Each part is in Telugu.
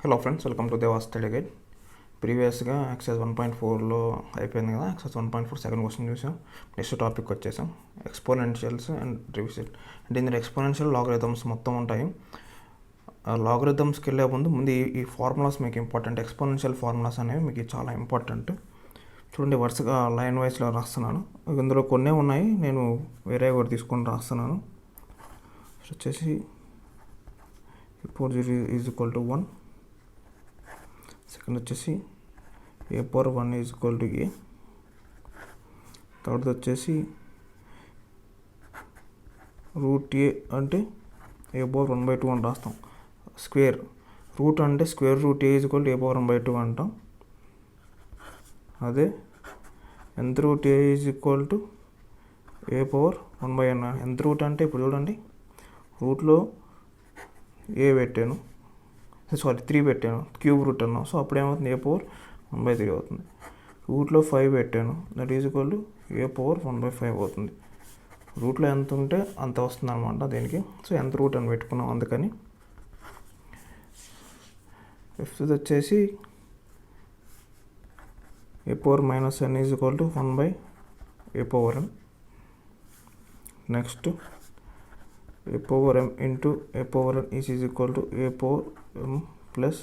Hello friends, welcome to devas study guide. ప్రీవియస్గా ఎక్సైజ్ 1.4లో అయిపోయింది కదా. ఎక్సైజ్ 1.4 సెకండ్ క్వశ్చన్ చూసాం. నెక్స్ట్ టాపిక్ వచ్చేసాం ఎక్స్పోనెన్షియల్స్ అండ్ రివిజన్. అంటే ఇందులో ఎక్స్పోనెన్షియల్ లాగరిథమ్స్ మొత్తం ఉంటాయి. లాగరిథమ్స్కి వెళ్ళే ముందు ఈ ఫార్ములాస్ మీకు ఇంపార్టెంట్. ఎక్స్పోనెన్షియల్ ఫార్ములాస్ అనేవి మీకు చాలా ఇంపార్టెంట్. చూడండి, వరుసగా లైన్ వైజ్లో రాస్తున్నాను. ఇందులో కొన్నే ఉన్నాయి, నేను వేరే కూడా తీసుకొని రాస్తున్నాను. వచ్చేసి ఇప్పుడు ఈజ్ ఈక్వల్ టు 1. సెకండ్ వచ్చేసి a power 1 is equal to a. Third వచ్చేసి రూట్ a అంటే a పవర్ 1/2 అని రాస్తాం. స్క్వేర్ రూట్ అంటే square root a is equal to a power 1/2 అంటాం. అదే nth root a is equal to a power 1/n. nth root అంటే ఇప్పుడు చూడండి, రూట్లో a పెట్టాను, 3 పెట్టాను, క్యూబ్ రూట్ అన్నాం. సో అప్పుడు ఏమవుతుంది, a పవర్ 1/3 అవుతుంది. రూట్లో 5 పెట్టాను, that is equal to a power 1/5 అవుతుంది. రూట్లో ఎంత ఉంటే అంత వస్తుంది అనమాట దీనికి. సో ఎంత రూట్ అని పెట్టుకున్నాం అందుకని. ఫిఫ్త్ వచ్చేసి a power -n is equal to 1/a power n. Next a power m into a power n is equal to a power m plus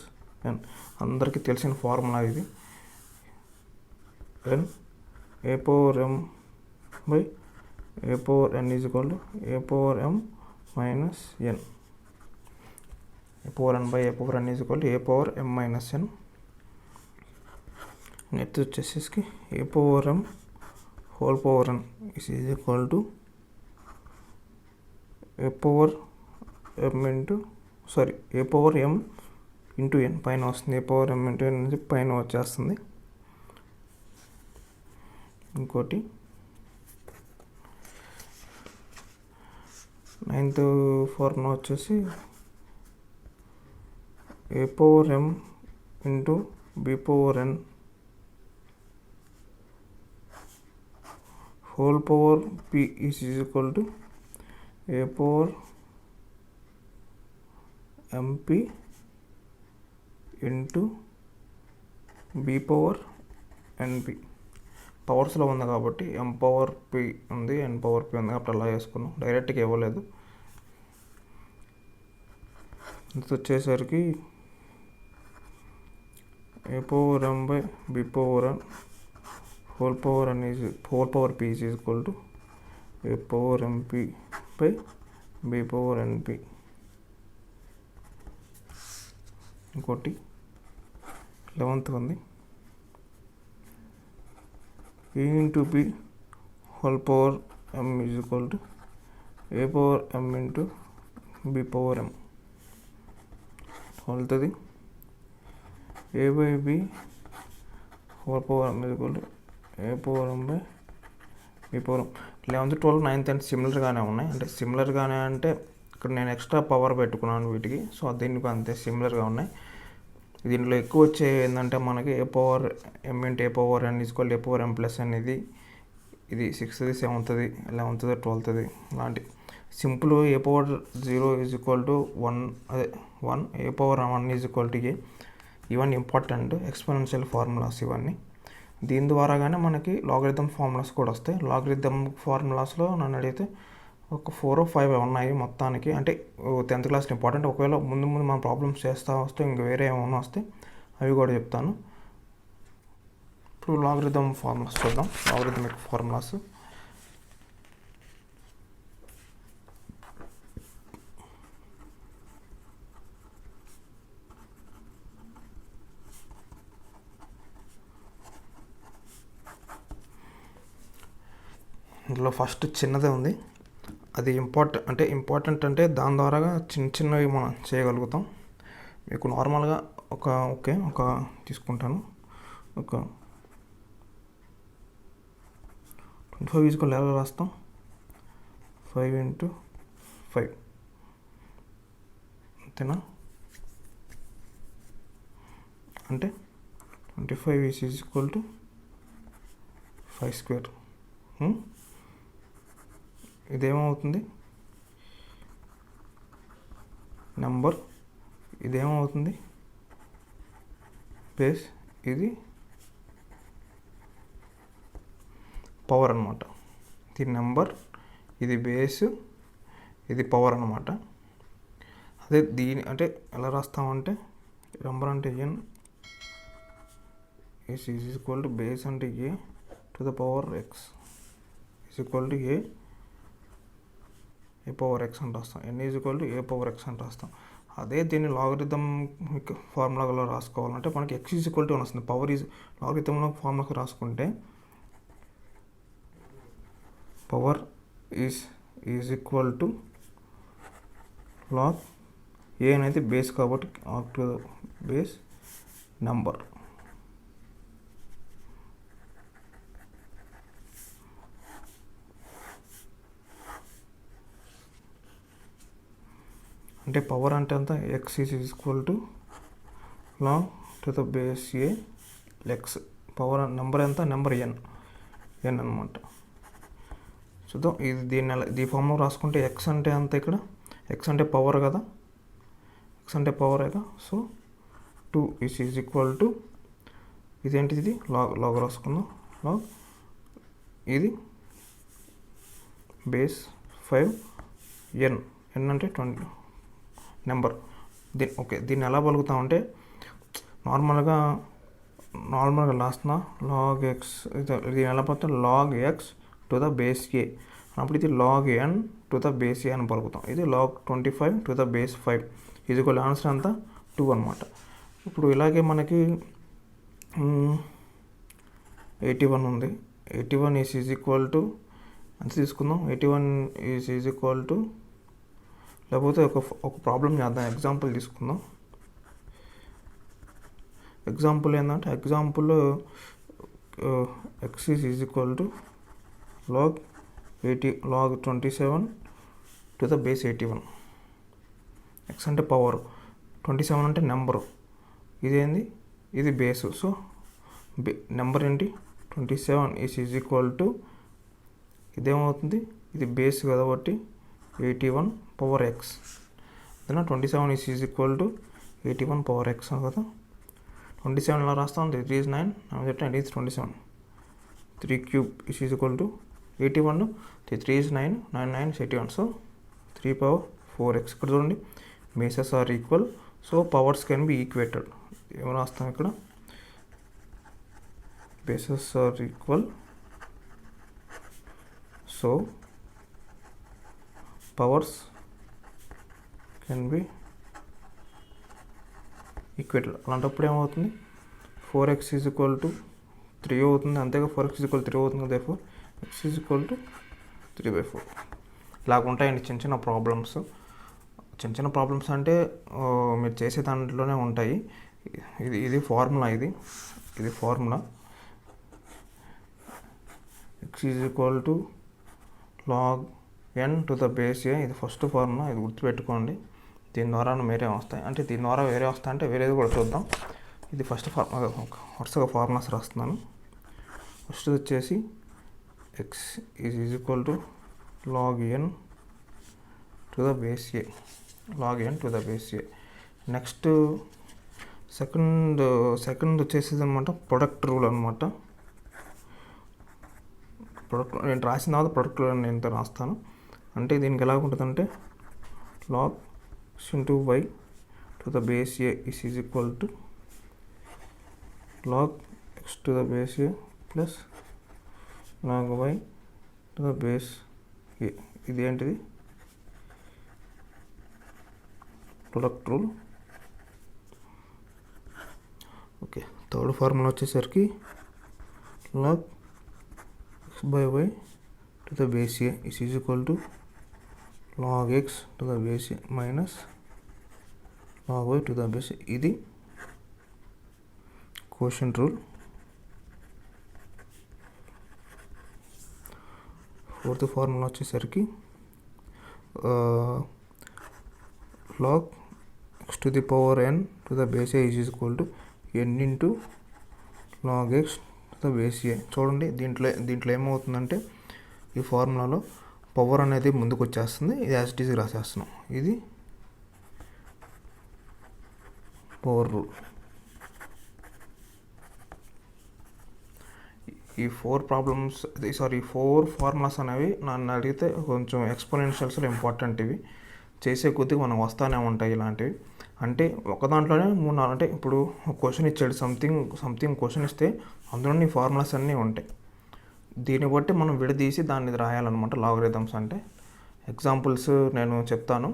n. అందరికీ తెలిసిన ఫార్ములా ఇది. n a power m by a power n is equal to a power m minus n. a power n by a power n is equal to a power m minus n. Next వచ్చేసి a power m whole power n is equal to a power m a power m into n పైన వస్తుంది. a power m into n అనేది పైన వచ్చేస్తుంది. ఇంకోటి 9th ఫార్ములా వచ్చేసి a power m into b power n whole power p is equal to a power mp into b power np. పవర్స్లో ఉంది కాబట్టి m పవర్ p ఉంది, n పవర్ p ఉంది, అప్పుడు అలా వేసుకున్నాం, డైరెక్ట్గా ఇవ్వలేదు. ఇది వచ్చేసరికి a power m by b power n whole power p is equal to a power mp by b power np. ఇంకోటి 11th ఉంది, a into b whole power m is equal to a power m into b power m. 12th a by b whole power m is equal to a power m by b power m. 11th 12th 9th and సిమిలర్గానే ఉన్నాయి. అంటే సిమిలర్గానే అంటే ఇక్కడ నేను ఎక్స్ట్రా పవర్ పెట్టుకున్నాను వీటికి, సో దీనికి అంతే సిమిలర్గా ఉన్నాయి. దీంట్లో ఎక్కువ వచ్చే ఏంటంటే మనకి a power m into a power n is equal a power m plus n. ఇది 6th 7th 11th 12th లాంటి simple. a power 0 is equal to 1 a power 1 is equal to a. ఇవన్నీ ఇంపార్టెంట్ ఎక్స్పోనెన్షియల్ ఫార్ములాస్ ఇవన్నీ. దీని ద్వారాగానే మనకి లాగరిథమ్ ఫార్ములాస్ కూడా వస్తాయి. లాగరిథమ్ ఫార్ములాస్లో నన్ను అడిగితే ఒక 4 or 5 ఉన్నాయి మొత్తానికి. అంటే 10th క్లాస్ ఇంపార్టెంట్. ఒకవేళ ముందు మనం ప్రాబ్లమ్స్ చేస్తూ వస్తే ఇంక వేరే ఏమైనా వస్తే అవి కూడా చెప్తాను. ఇప్పుడు లాగరిథమ్ ఫార్ములాస్ చూద్దాం. లాగరిథమిక్ ఫార్ములాస్ ఇందులో ఫస్ట్ చిన్నదే ఉంది, అది ఇంపార్టెంట్ అంటే దాని ద్వారా చిన్నవి మనం చేయగలుగుతాం. మీకు నార్మల్గా ఒక తీసుకుంటాను. ఒక 25 ఈజ్ ఈక్వల్ ఎలా రాస్తాం, 5 ఇంటూ 5 అంతేనా. అంటే 25 ఈజ్ ఈక్వల్ టు 5 స్క్వేర్. ఇదేమవుతుంది నెంబర్, ఇదేమవుతుంది బేస్, ఇది పవర్ అనమాట. ఇది నెంబర్, ఇది బేస్, ఇది పవర్ అనమాట. అదే దీని అంటే ఎలా రాస్తామంటే నెంబర్ అంటే N is equal to base అంటే A to the power X is equal to A power X అని రాస్తాం. N is equal to A power X అని రాస్తాం. అదే దీన్ని లాగరిథం ఫార్ములాలో రాసుకోవాలంటే మనకి ఎక్స్ ఈజ్ ఈక్వల్ టు అని వస్తుంది. పవర్ ఈజ్ లాగరిథంలో ఫార్ములాకి రాసుకుంటే power is equal to log A అనేది బేస్ కాబట్టి టు బేస్ నెంబర్. అంటే పవర్ అంటే అంత X is equal to log to the base A X. Power number ఎంత, నెంబర్ ఎన్ అనమాట. చూద్దాం ఇది దీన్ని ఫామ్లో రాసుకుంటే ఎక్స్ అంటే అంత, ఇక్కడ ఎక్స్ అంటే పవర్ కదా, ఎక్స్ అంటే పవర్ కదా. సో 2 ఈజ్ ఈక్వల్ టు ఇదేంటిది, ఇది లాగ్ రాసుకుందాం. లాగ్ ఇది బేస్ 5 ఎన్ అంటే 20 నెంబర్. ఓకే, దీన్ని ఎలా పలుకుతామంటే నార్మల్గా రాస్తున్నా లాగ్ ఎక్స్. దీన్ని ఎలా పలుకుతాం, log X to the base A అప్పుడు ఇది log N to the base A అని పలుకుతాం. ఇది లాగ్ 25 టు ద బేస్ 5 ఇది కూడా ఆన్సర్ అంతా 2 అనమాట. ఇప్పుడు ఇలాగే మనకి 81 ఉంది. 81 ఈజ్ ఈక్వల్ టు అంత తీసుకుందాం. 81 ఈజ్ ఈక్వల్ టు, లేకపోతే ఒక ప్రాబ్లం చేద్దాం, ఎగ్జాంపుల్ తీసుకుందాం. ఎగ్జాంపుల్ ఏంటంటే example x is equal to log 27 to the base 81. X అంటే పవర్, 27 అంటే నెంబరు, ఇదేంది, ఇది బేసు. సో నెంబర్ ఏంటి 27 ఈజ్ ఈక్వల్ టు ఇదేమవుతుంది, ఇది బేస్ కాబట్టి 81 పవర్ ఎక్స్. అదేనా 27 is equal to 81 power X కదా. 27 ఎలా రాస్తాం, 3 is 9 and it's 27. 3 cube is equal to 81. 3 is 9, 9 9 is 81. So 3 power 4x. ఇక్కడ చూడండి bases are equal, so powers can be equated. ఏమో రాస్తాం ఇక్కడ, bases are equal, so powers can be equated. అలాంటప్పుడు ఏమవుతుంది, 4x ఈజ్ ఈక్వల్ టు 3 అవుతుంది. అంతేగా 4x ఈజ్ ఈక్వల్ 3 అవుతుంది. therefore x is equal to 3/4. ఇలాగ ఉంటాయండి చిన్న చిన్న ప్రాబ్లమ్స్. చిన్న చిన్న ప్రాబ్లమ్స్ అంటే మీరు చేసే దాంట్లోనే ఉంటాయి. ఇది ఫార్ములా, ఇది formula. x is equal to log n to the base A, ఇది ఫస్ట్ ఫార్ములా, ఇది గుర్తుపెట్టుకోండి. దీని ద్వారా వేరే వస్తాయి, అంటే దీని ద్వారా వేరే వస్తాయి అంటే వేరేది కూడా చూద్దాం. ఇది ఫస్ట్ ఫార్ములా, వరుసగా ఫార్ములాస్ రాస్తున్నాను. ఫస్ట్ వచ్చేసి x is equal to log n to the base a, log n to the base a. Next second వచ్చేసి అనమాట ప్రొడక్ట్ రూల్ అనమాట. ప్రొడక్ట్ నేను రాసిన తర్వాత ప్రొడక్ట్ రూల్ నేను రాస్తాను. అంటే దీనికి ఎలా ఉంటుందంటే log x into y to the base A is equal to log x to the base A plus log y to the base A. ఇది ఏంటిది, product rule. Okay, third formula వచ్చేసరికి log x by y to the base A is equal to log x to the base A minus log y to the base A. ఇది కోషంట్ రూల్. ఫోర్త్ ఫార్ములా వచ్చేసరికి log x to the power n to the base A is equal to n into log x to the base A. చూడండి దీంట్లో ఏమవుతుందంటే ఈ ఫార్ములాలో పవర్ అనేది ముందుకు వచ్చేస్తుంది, ఇది యాజ్ ఇట్ ఈజ్ రాసేస్తున్నాం. ఇది పవర్ రూల్. ఈ 4 ఫార్ములాస్ అనేవి నన్ను అడిగితే కొంచెం ఎక్స్పోనెన్షియల్స్లో ఇంపార్టెంట్. ఇవి చేసే కొద్దిగా మనం వస్తూనే ఉంటాయి ఇలాంటివి. అంటే ఒక దాంట్లోనే 3-4 అంటే ఇప్పుడు క్వశ్చన్ ఇచ్చాడు, సంథింగ్ క్వశ్చన్ ఇస్తే అందులోని ఫార్ములాస్ అన్నీ ఉంటాయి. దీన్ని బట్టి మనం విడదీసి దాన్ని రాయాలన్నమాట లాగరిథమ్స్ అంటే. ఎగ్జాంపుల్స్ నేను చెప్తాను,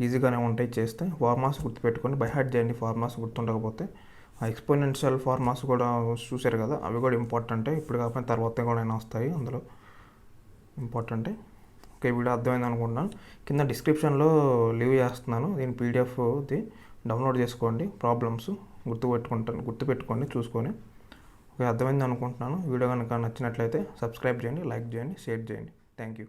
ఈజీగానే ఉంటాయి చేస్తే. ఫార్ములాస్ గుర్తుపెట్టుకొని బై హార్ట్ చేయండి ఫార్ములాస్ గుర్తుండకపోతే. ఆ ఎక్స్పోనెన్షియల్ ఫార్ములాస్ కూడా చూశారు కదా, అవి కూడా ఇంపార్టెంటే. ఇప్పుడు కాకపోతే తర్వాత కూడా వస్తాయి, అందులో ఇంపార్టెంటే. ఓకే, వీడియో అర్థమైంది అనుకుంటున్నాను. కింద డిస్క్రిప్షన్లో లీవ్ చేస్తున్నాను, దీని పీడిఎఫ్ది డౌన్లోడ్ చేసుకోండి. ప్రాబ్లమ్స్ గుర్తుపెట్టుకోండి చూసుకొని. ఓకే, అర్థమైంది అనుకుంటున్నాను. వీడియో కనుక నచ్చినట్లయితే సబ్స్క్రైబ్ చేయండి, లైక్ చేయండి, షేర్ చేయండి. Thank you.